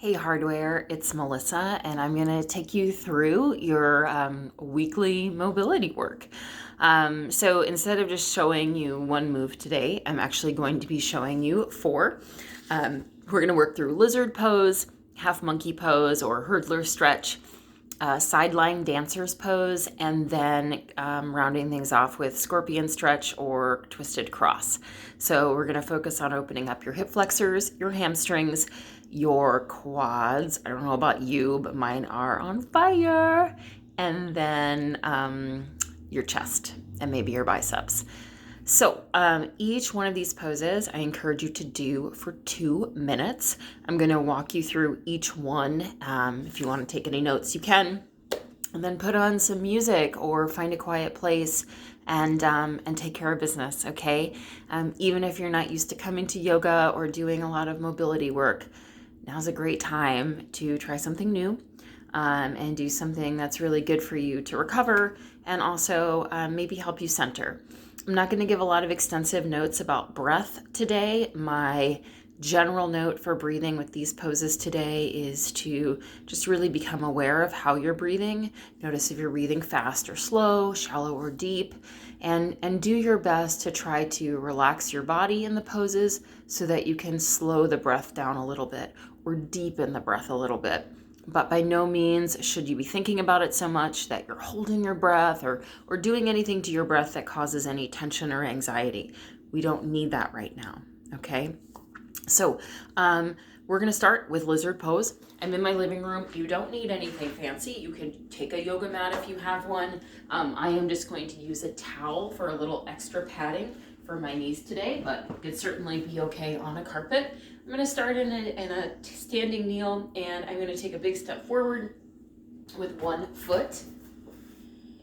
Hey Hardware, it's Melissa, and I'm going to take you through your weekly mobility work. So instead of just showing you one move today, I'm actually going to be showing you four. We're going to work through lizard pose, half monkey pose, or hurdler stretch, sideline dancer's pose, and then rounding things off with scorpion stretch or twisted cross. So we're going to focus on opening up your hip flexors, your hamstrings, your quads. I don't know about you, but mine are on fire. And then your chest and maybe your biceps. So each one of these poses, I encourage you to do for 2 minutes. I'm going to walk you through each one. If you want to take any notes, you can. And then put on some music or find a quiet place and take care of business, okay? Even if you're not used to coming to yoga or doing a lot of mobility work, now's a great time to try something new and do something that's really good for you to recover and also maybe help you center. I'm not going to give a lot of extensive notes about breath today. My general note for breathing with these poses today is to just really become aware of how you're breathing. Notice if you're breathing fast or slow, shallow or deep, and do your best to try to relax your body in the poses so that you can slow the breath down a little bit or deepen the breath a little bit. But by no means should you be thinking about it so much that you're holding your breath or doing anything to your breath that causes any tension or anxiety. We don't need that right now, okay? So we're going to start with lizard pose. I'm in my living room. You don't need anything fancy. You can take a yoga mat if you have one. I am just going to use a towel for a little extra padding for my knees today, but it could certainly be okay on a carpet. I'm going to start in a standing kneel, and I'm going to take a big step forward with one foot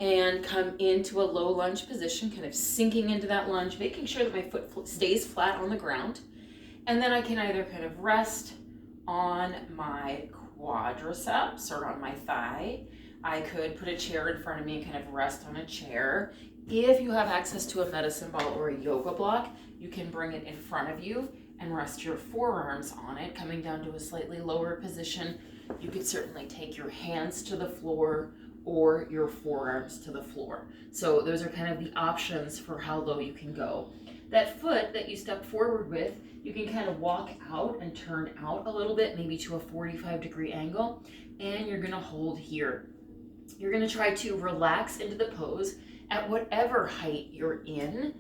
and come into a low lunge position, kind of sinking into that lunge, making sure that my foot stays flat on the ground. And then I can either kind of rest on my quadriceps or on my thigh. I could put a chair in front of me and kind of rest on a chair. If you have access to a medicine ball or a yoga block, you can bring it in front of you and rest your forearms on it, coming down to a slightly lower position. You could certainly take your hands to the floor or your forearms to the floor. So those are kind of the options for how low you can go. That foot that you step forward with, you can kind of walk out and turn out a little bit, maybe to a 45-degree angle, and you're going to hold here. You're going to try to relax into the pose at whatever height you're in.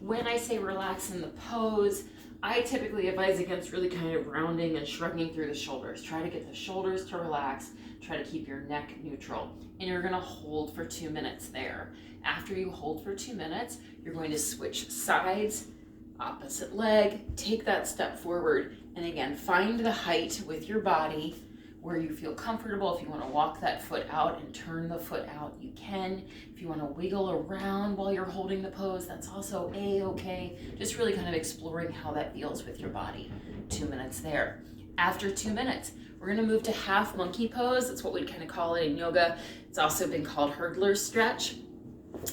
When I say relax in the pose, I typically advise against really kind of rounding and shrugging through the shoulders. Try to get the shoulders to relax. Try to keep your neck neutral. And you're going to hold for 2 minutes there. After you hold for 2 minutes, you're going to switch sides, opposite leg, take that step forward, and again, find the height with your body where you feel comfortable. If you want to walk that foot out and turn the foot out, you can. If you want to wiggle around while you're holding the pose, that's also a-okay. Just really kind of exploring how that feels with your body. 2 minutes there. After 2 minutes, we're going to move to half monkey pose. That's what we kind of call it in yoga. It's also been called hurdler stretch.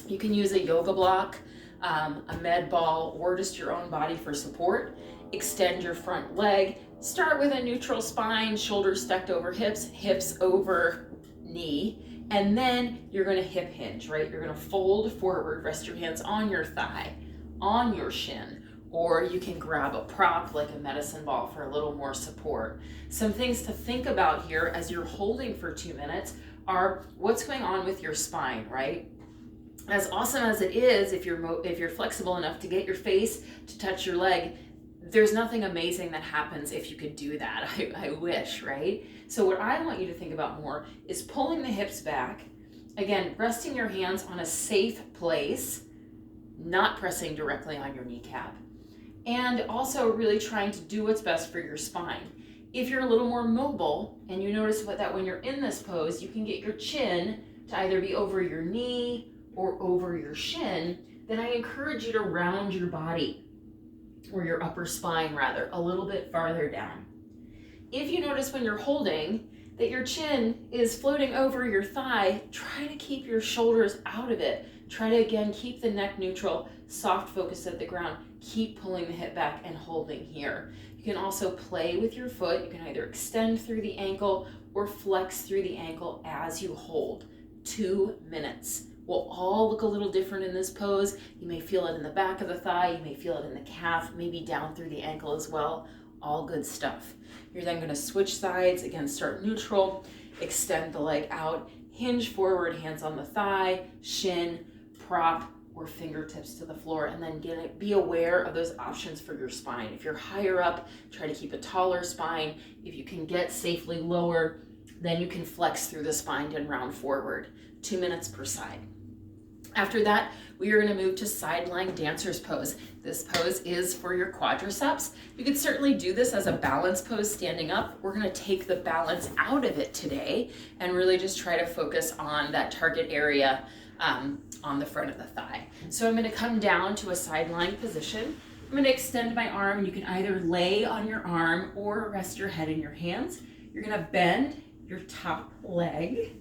You can use a yoga block, a med ball, or just your own body for support. Extend your front leg. Start with a neutral spine, shoulders stacked over hips, hips over knee, and then you're going to hip hinge, right? You're going to fold forward, rest your hands on your thigh, on your shin, or you can grab a prop like a medicine ball for a little more support. Some things to think about here as you're holding for 2 minutes are what's going on with your spine, right? As awesome as it is, if you're flexible enough to get your face to touch your leg, there's nothing amazing that happens if you could do that. I wish, right? So what I want you to think about more is pulling the hips back. Again, resting your hands on a safe place, not pressing directly on your kneecap. And also really trying to do what's best for your spine. If you're a little more mobile and you notice that when you're in this pose, you can get your chin to either be over your knee or over your shin, then I encourage you to round your body, or your upper spine rather, a little bit farther down. If you notice when you're holding that your chin is floating over your thigh, try to keep your shoulders out of it. Try to, again, keep the neck neutral, soft focus at the ground. Keep pulling the hip back and holding here. You can also play with your foot. You can either extend through the ankle or flex through the ankle as you hold. 2 minutes. We'll all look a little different in this pose. You may feel it in the back of the thigh, you may feel it in the calf, maybe down through the ankle as well. All good stuff. You're then going to switch sides. Again, start neutral, extend the leg out, hinge forward, hands on the thigh, shin, prop, or fingertips to the floor, and then be aware of those options for your spine. If you're higher up, try to keep a taller spine. If you can get safely lower, then you can flex through the spine and round forward. 2 minutes per side. After that, we are going to move to sideline dancer's pose. This pose is for your quadriceps. You can certainly do this as a balance pose standing up. We're going to take the balance out of it today and really just try to focus on that target area on the front of the thigh. So I'm going to come down to a sideline position. I'm going to extend my arm, and you can either lay on your arm or rest your head in your hands. You're going to bend your top leg,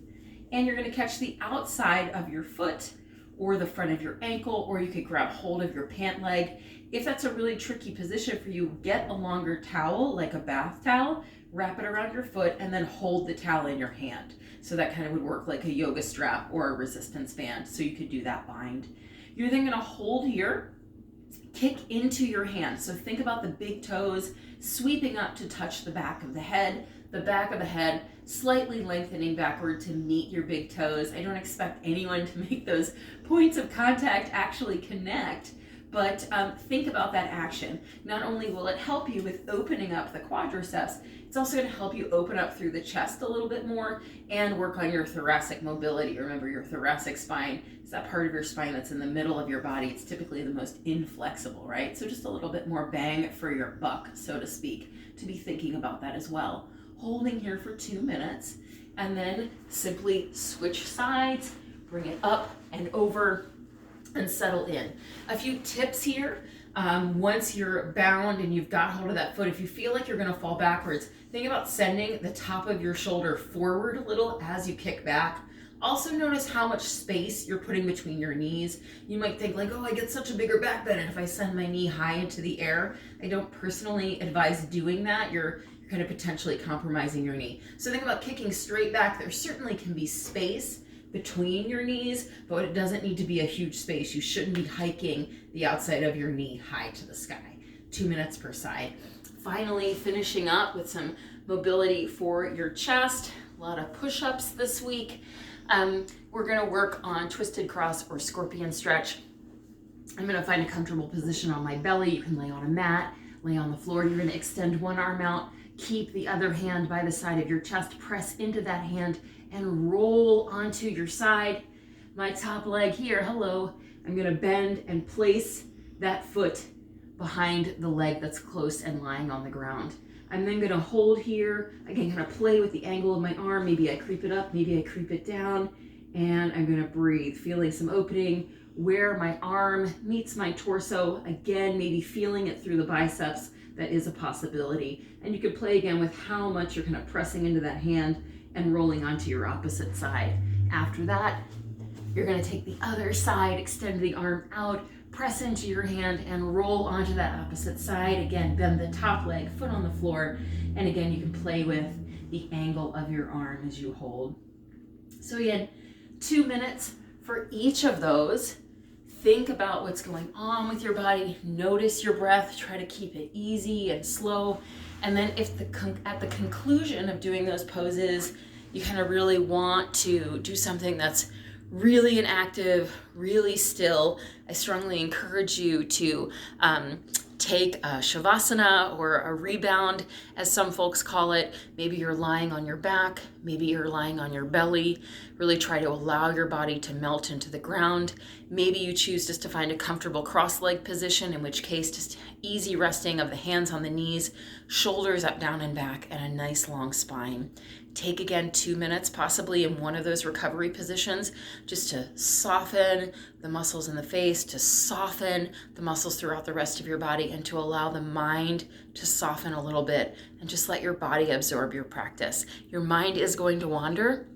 and you're going to catch the outside of your foot or the front of your ankle, or you could grab hold of your pant leg. If that's a really tricky position for you, get a longer towel, like a bath towel, wrap it around your foot, and then hold the towel in your hand. So that kind of would work like a yoga strap or a resistance band, so you could do that bind. You're then going to hold here, kick into your hand. So think about the big toes sweeping up to touch the back of the head slightly lengthening backward to meet your big toes. I don't expect anyone to make those points of contact actually connect, but think about that action. Not only will it help you with opening up the quadriceps, it's also going to help you open up through the chest a little bit more and work on your thoracic mobility. Remember, your thoracic spine is that part of your spine that's in the middle of your body. It's typically the most inflexible, right? So just a little bit more bang for your buck, so to speak, to be thinking about that as well. Holding here for 2 minutes, and then simply switch sides, bring it up and over, and settle in. A few tips here. Once you're bound and you've got hold of that foot, if you feel like you're going to fall backwards, think about sending the top of your shoulder forward a little as you kick back. Also notice how much space you're putting between your knees. You might think like, oh, I get such a bigger back bend if I send my knee high into the air. I don't personally advise doing that. You're kind of potentially compromising your knee. So think about kicking straight back. There certainly can be space between your knees, but it doesn't need to be a huge space. You shouldn't be hiking the outside of your knee high to the sky. 2 minutes per side. Finally, finishing up with some mobility for your chest. A lot of push-ups this week. We're going to work on twisted cross or scorpion stretch. I'm going to find a comfortable position on my belly. You can lay on a mat, lay on the floor. You're going to extend one arm out. Keep the other hand by the side of your chest. Press into that hand and roll onto your side. My top leg here, hello. I'm going to bend and place that foot behind the leg that's close and lying on the ground. I'm then going to hold here. Again, going to play with the angle of my arm. Maybe I creep it up, maybe I creep it down. And I'm going to breathe, feeling some opening where my arm meets my torso. Again, maybe feeling it through the biceps. That is a possibility. And you can play again with how much you're kind of pressing into that hand and rolling onto your opposite side. After that, you're going to take the other side, extend the arm out, press into your hand and roll onto that opposite side. Again, bend the top leg, foot on the floor. And again, you can play with the angle of your arm as you hold. So again, 2 minutes for each of those. Think about what's going on with your body. Notice your breath. Try to keep it easy and slow. And then if at the conclusion of doing those poses, you kind of really want to do something that's really inactive, really still, I strongly encourage you to take a shavasana or a rebound, as some folks call it. Maybe you're lying on your back, maybe you're lying on your belly. Really try to allow your body to melt into the ground. Maybe you choose just to find a comfortable cross-leg position, in which case just easy resting of the hands on the knees, shoulders up, down, and back, and a nice long spine. Take again 2 minutes, possibly in one of those recovery positions, just to soften the muscles in the face, to soften the muscles throughout the rest of your body, and to allow the mind to soften a little bit, and just let your body absorb your practice. Your mind is going to wander.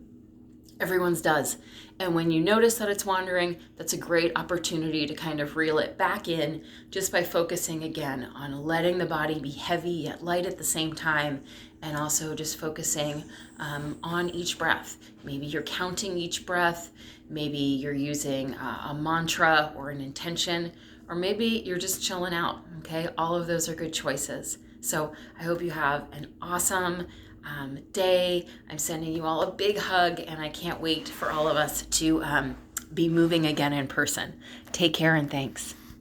Everyone's does. And when you notice that it's wandering, that's a great opportunity to kind of reel it back in just by focusing again on letting the body be heavy yet light at the same time, and also just focusing on each breath. Maybe you're counting each breath, maybe you're using a mantra or an intention, or maybe you're just chilling out, okay? All of those are good choices. So I hope you have an awesome day. I'm sending you all a big hug, and I can't wait for all of us to be moving again in person. Take care and thanks.